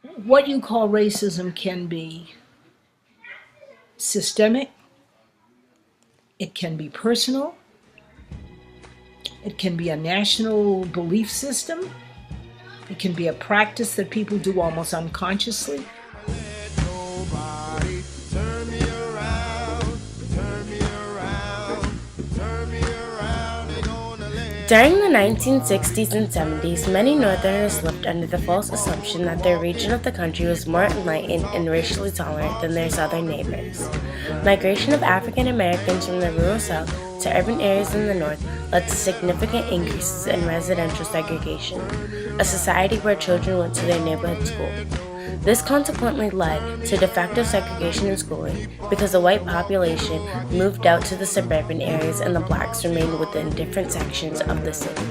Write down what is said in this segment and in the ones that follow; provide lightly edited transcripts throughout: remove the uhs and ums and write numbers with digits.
What you call racism can be systemic, it can be personal, it can be a national belief system, it can be a practice that people do almost unconsciously. Nobody turn me around, turn me around, turn me around. They gonna let During the 1960s and 70s, many Northerners lived under the false assumption that their region of the country was more enlightened and racially tolerant than their southern neighbors. Migration of African Americans from the rural South to urban areas in the North led to significant increases in residential segregation, a society where children went to their neighborhood school. This consequently led to de facto segregation in schooling because the white population moved out to the suburban areas and the blacks remained within different sections of the city.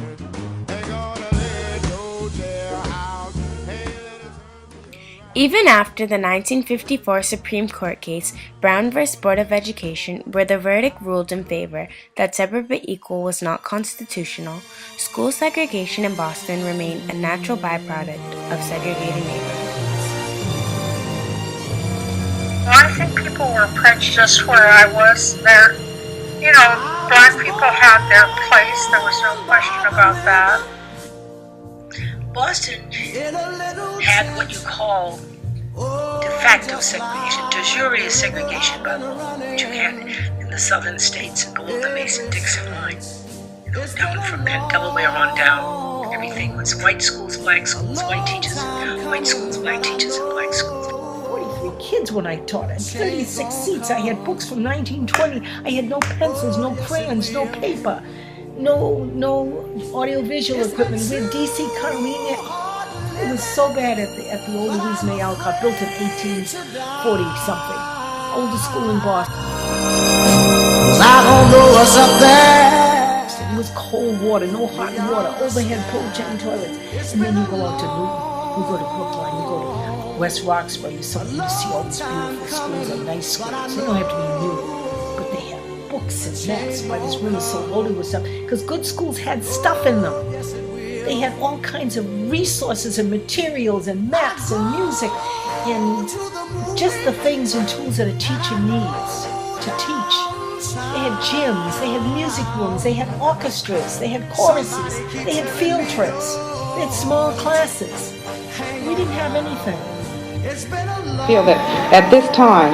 Even after the 1954 Supreme Court case, Brown v. Board of Education, where the verdict ruled in favor that separate but equal was not constitutional, school segregation in Boston remained a natural byproduct of segregated neighborhoods. Well, I think people were prejudiced where I was. Black people had their place. There was no question about that. Boston had what you call de facto segregation, de jure segregation by law, which you had in the southern states and below the Mason-Dixon line. Down from Delaware on down, everything was white schools, black schools, white teachers, white schools, black teachers, and black schools. 43 kids when I taught. I had 36 seats. I had books from 1920. I had no pencils, no crayons, no paper, no audiovisual equipment. We had DC current. It was so bad at the old Louise May Alcott, built in 1840 something. Oldest school in Boston. I don't know what's up there. It was cold water, no hot water, overhead pull chain toilets. And then you go out to Newton, you go to Brookline, you go to West Roxbury, you see all these beautiful schools and nice schools. They don't have to be new, but they have books and maps. Why this room is so loaded with stuff? Because good schools had stuff in them. They had all kinds of resources and materials and maps and music and just the things and tools that a teacher needs to teach. They had gyms, they had music rooms, they had orchestras, they had choruses, they had field trips, they had small classes. We didn't have anything. Feel that at this time,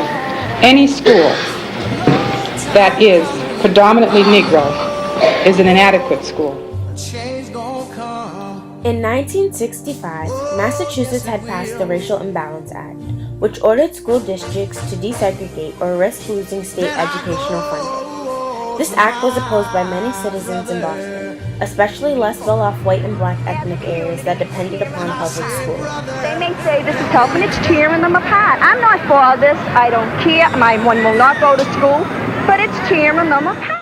any school that is predominantly Negro is an inadequate school. In 1965, Massachusetts had passed the Racial Imbalance Act, which ordered school districts to desegregate or risk losing state educational funding. This act was opposed by many citizens in Boston, especially less well-off white and black ethnic areas that depended upon public schools. They may say this is helping, it's tearing them apart. I'm not for all this, I don't care, my one will not go to school, but it's tearing them apart.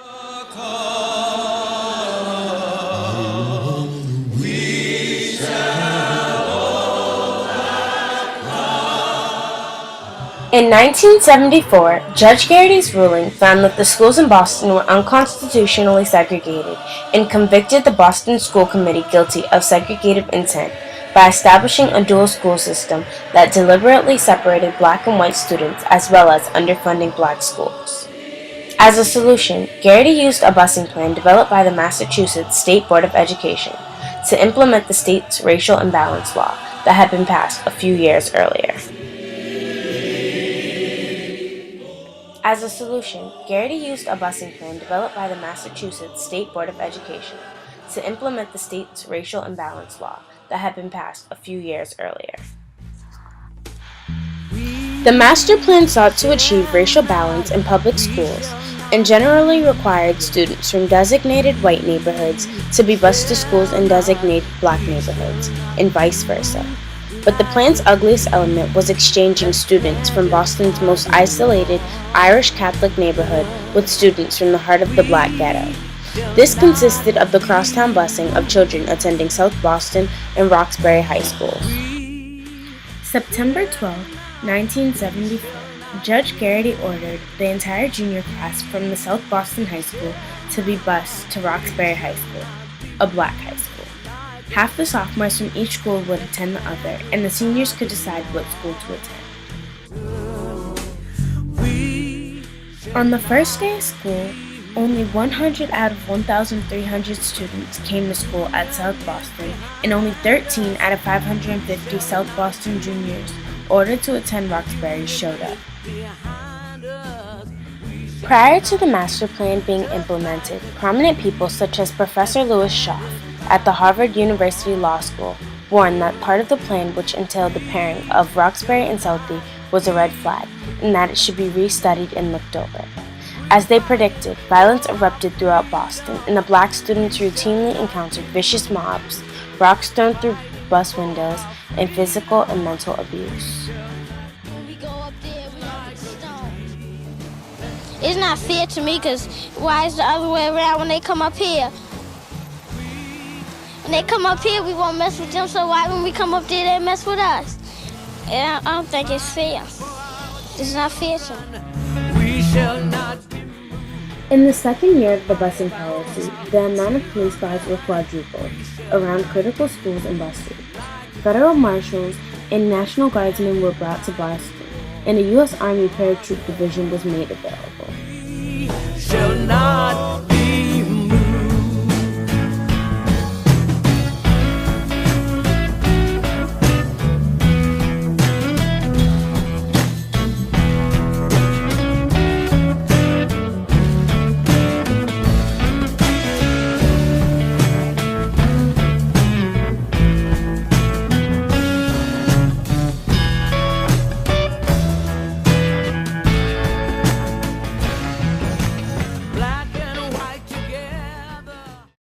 In 1974, Judge Garrity's ruling found that the schools in Boston were unconstitutionally segregated and convicted the Boston School Committee guilty of segregative intent by establishing a dual school system that deliberately separated black and white students as well as underfunding black schools. As a solution, Garrity used a busing plan developed by the Massachusetts State Board of Education to implement the state's racial imbalance law that had been passed a few years earlier. As a solution, Garrity used a busing plan developed by the Massachusetts State Board of Education to implement the state's racial imbalance law that had been passed a few years earlier. The master plan sought to achieve racial balance in public schools and generally required students from designated white neighborhoods to be bused to schools in designated black neighborhoods, and vice versa. But the plan's ugliest element was exchanging students from Boston's most isolated Irish Catholic neighborhood with students from the heart of the black ghetto. This consisted of the crosstown busing of children attending South Boston and Roxbury high schools. September 12, 1974, Judge Garrity ordered the entire junior class from the South Boston High School to be bused to Roxbury High School, a black high school. Half the sophomores from each school would attend the other, and the seniors could decide what school to attend. On the first day of school, only 100 out of 1,300 students came to school at South Boston, and only 13 out of 550 South Boston juniors ordered to attend Roxbury showed up. Prior to the master plan being implemented, prominent people such as Professor Louis Schaff at the Harvard University Law School warned that part of the plan, which entailed the pairing of Roxbury and Southie, was a red flag, and that it should be restudied and looked over. As they predicted, violence erupted throughout Boston, and the black students routinely encountered vicious mobs, rocks thrown through bus windows, and physical and mental abuse. It's not fair to me because why is the other way around when they come up here? When they come up here, we won't mess with them, so why when we come up there, they mess with us? And I don't think it's fair. It's not fair to me. In the second year of the busing policy, the amount of police guards were quadrupled around critical schools and bus routes. Federal marshals and National Guardsmen were brought to Boston, and a U.S. Army paratroop division was made available.